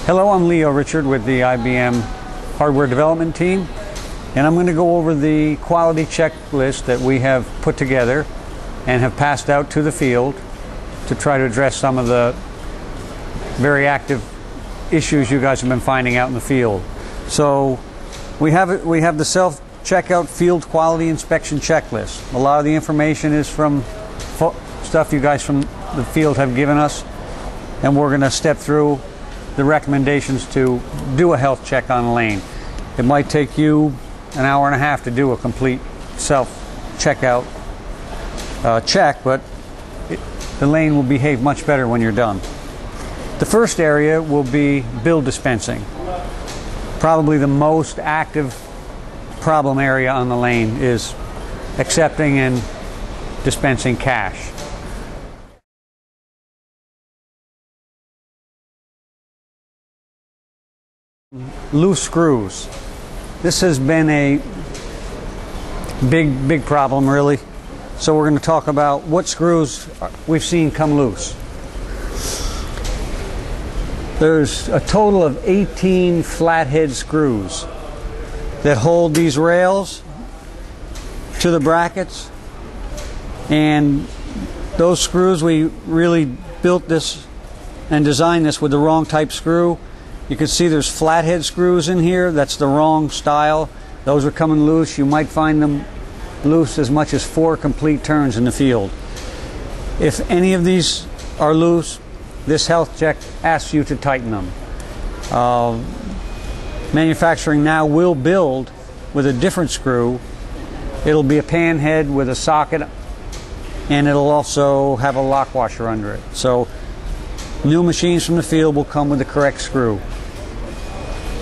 Hello, I'm Leo Richard with the IBM Hardware Development Team, and I'm going to go over the quality checklist that we have put together and have passed out to the field to try to address some of the very active issues you guys have been finding out in the field. So we have the self-checkout field quality inspection checklist. A lot of the information is from stuff you guys from the field have given us, and we're going to step through the recommendations to do a health check on a lane. It might take you an hour and a half to do a complete self-checkout check, but the lane will behave much better when you're done. The first area will be bill dispensing. Probably the most active problem area on the lane is accepting and dispensing cash. Loose screws. This has been a big problem, really. So we're going to talk about what screws we've seen come loose. There's a total of 18 flathead screws that hold these rails to the brackets, and those screws, we really built this and designed this with the wrong type screw. You can see there's flathead screws in here. That's the wrong style. Those are coming loose. You might find them loose as much as 4 complete turns in the field. If any of these are loose, this health check asks you to tighten them. Manufacturing now will build with a different screw. It'll be a pan head with a socket, and it'll also have a lock washer under it. So new machines from the field will come with the correct screw.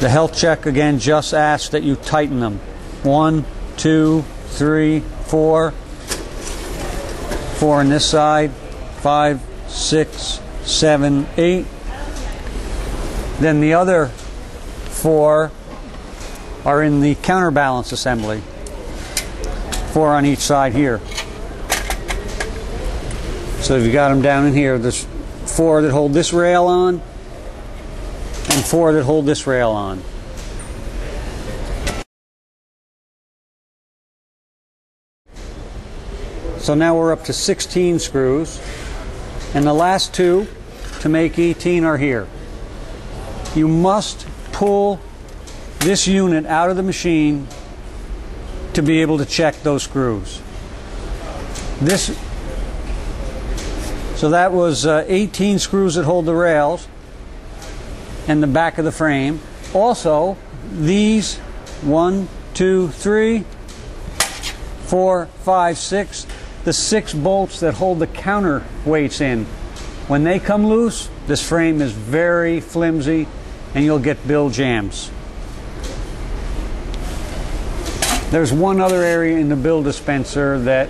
The health check again just asks that you tighten them. 1, 2, 3, 4. 4 on this side. 5, 6, 7, 8. Then the other 4 are in the counterbalance assembly. 4 on each side here. So if you got them down in here, there's 4 that hold this rail on and 4 that hold this rail on. So now we're up to 16 screws, and the last 2 to make 18 are here. You must pull this unit out of the machine to be able to check those screws. So that was 18 screws that hold the rails and the back of the frame. Also, these 1, 2, 3, 4, 5, 6, the 6 bolts that hold the counterweights in. When they come loose, this frame is very flimsy and you'll get bill jams. There's one other area in the bill dispenser that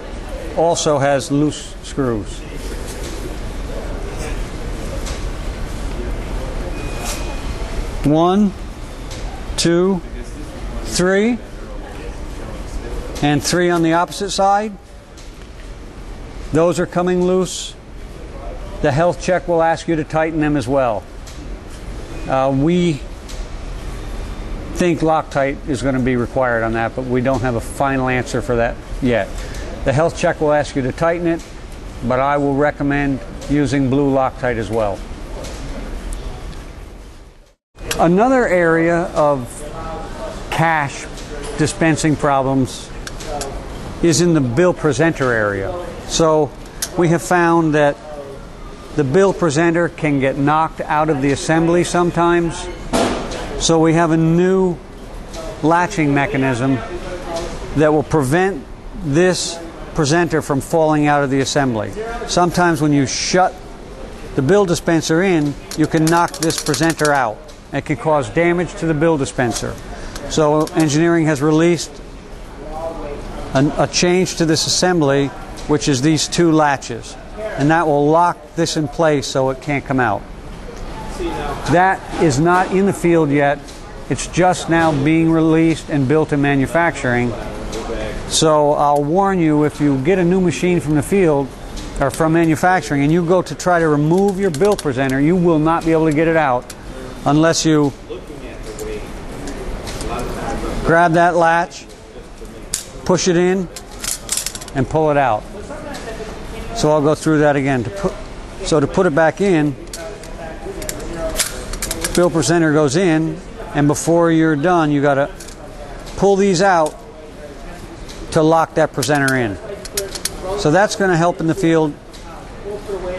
also has loose screws. One, 2, 3, and 3 on the opposite side. Those are coming loose. The health check will ask you to tighten them as well. We think Loctite is going to be required on that, but we don't have a final answer for that yet. The health check will ask you to tighten it, but I will recommend using blue Loctite as well. Another area of cash dispensing problems is in the bill presenter area. So we have found that the bill presenter can get knocked out of the assembly sometimes. So we have a new latching mechanism that will prevent this presenter from falling out of the assembly. Sometimes when you shut the bill dispenser in, you can knock this presenter out. It can cause damage to the bill dispenser. So engineering has released a change to this assembly, which is these 2 latches, and that will lock this in place so it can't come out. That is not in the field yet. It's just now being released and built in manufacturing. So I'll warn you, if you get a new machine from the field or from manufacturing and you go to try to remove your bill presenter, you will not be able to get it out unless you grab that latch, push it in, and pull it out. So I'll go through that again. To put it back in, bill presenter goes in, and before you're done, you got to pull these out to lock that presenter in. So that's going to help in the field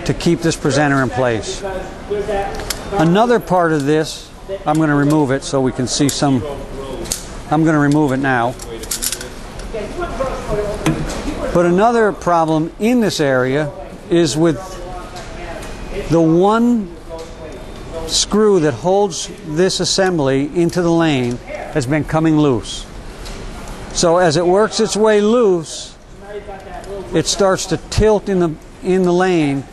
to keep this presenter in place. Another part of this, I'm going to remove it so we can see some. I'm going to remove it now. But another problem in this area is with the one screw that holds this assembly into the lane has been coming loose. So as it works its way loose, it starts to tilt in the lane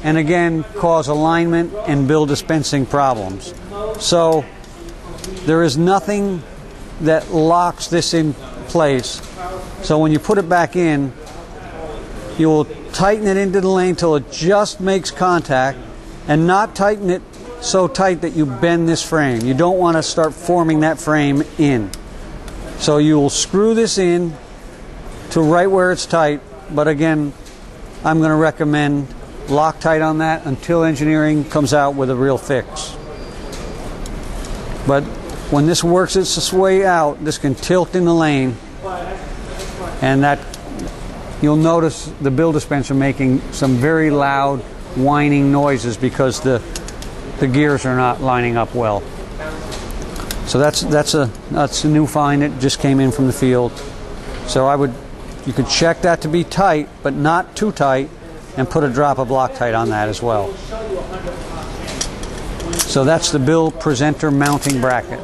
and again cause alignment and bill dispensing problems. So there is nothing that locks this in place. So when you put it back in, you will tighten it into the lane till it just makes contact, and not tighten it so tight that you bend this frame. You don't want to start forming that frame in. So you will screw this in to right where it's tight, but again, I'm going to recommend Loctite on that until engineering comes out with a real fix. But when this works its way out, this can tilt in the lane, and that you'll notice the bill dispenser making some very loud whining noises because the gears are not lining up well. So that's a new find that just came in from the field. So you could check that to be tight, but not too tight, and put a drop of Loctite on that as well. So that's the bill presenter mounting bracket.